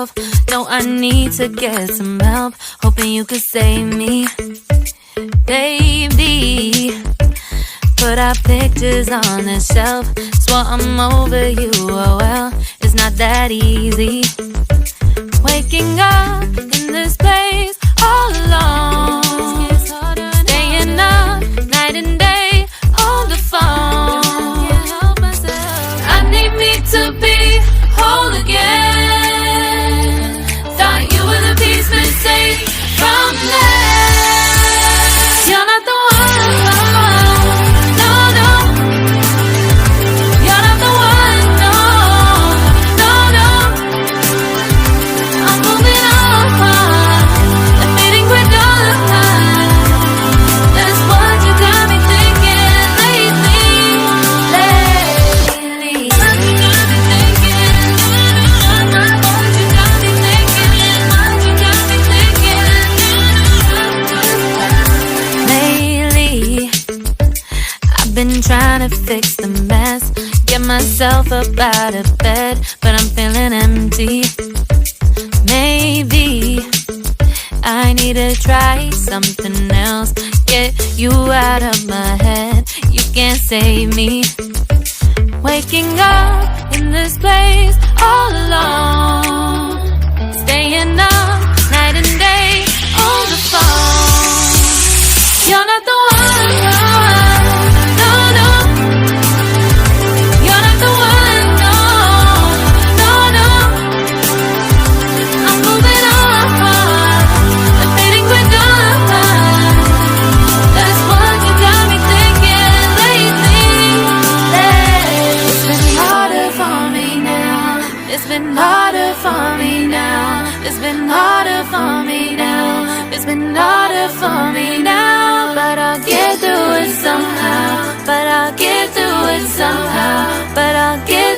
myself. No, I need to get some help. Hoping you could save me, baby. Put our pictures on the shelf. Swore I'm over you, oh well, it's not that easy. Waking up in this place all alone, staying up night and day on the phone. I need me to be whole again. Thought you were the piece missing from last. You're not the one, no, no. You're not the one, no, no, no. I'm moving on, admitting we're done. That's what you got me thinking lately, lately. What you got me thinking, what you got me thinking, what you got me thinking. Lately, I've been trying to fix the mess, get myself up out of bed, but I'm feeling empty. Maybe I need to try something else. Get you out of my head, you can't save me. Waking up in this place all alone, staying up night and day on the phone. You're not the one, no, no. You're not the one, no, no, no. I'm moving on, admitting we're done. That's what you got me thinking lately, lately. It's been harder for me now. It's been harder for me now. It's been harder for me now. It's been harder for me now. But I'll get through it somehow. But I'll get through it somehow. But I'll get